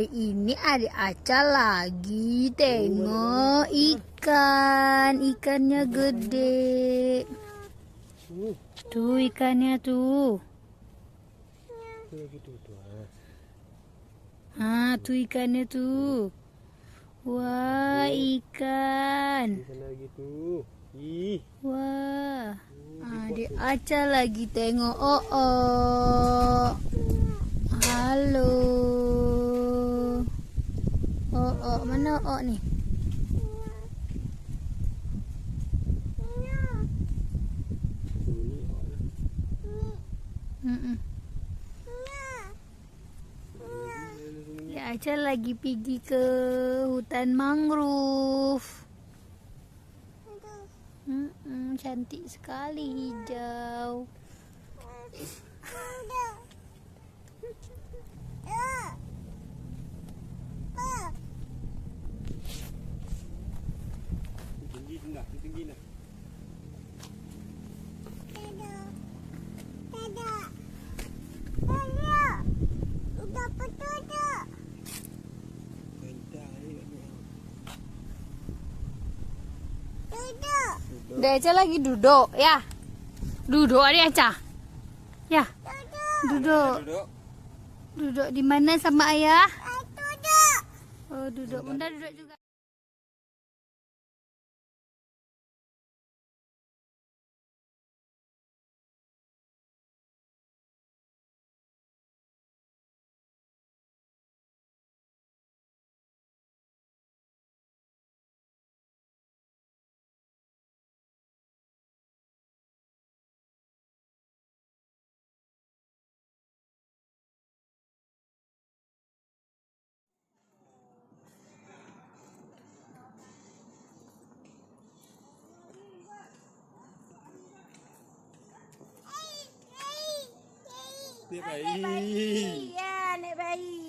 Hari ini adik Aca lagi tengok ikan. Ikannya gede. Tuh ikannya tuh. Ah, tuh ikannya tuh. Wah, ikan. Wah. Adik Aca lagi tengok. Oh. Halo. Oh, mana nih? Ya, Aca lagi pergi ke hutan mangrove. Cantik sekali hijau. Tinggi nak. Dek Aca lagi duduk ya. Duduk Adik Aca. Ya. Duduk. Duduk di mana sama ayah? Duduk. Oh, duduk. Bunda duduk juga. Nek bayi. Ya, nek bayi.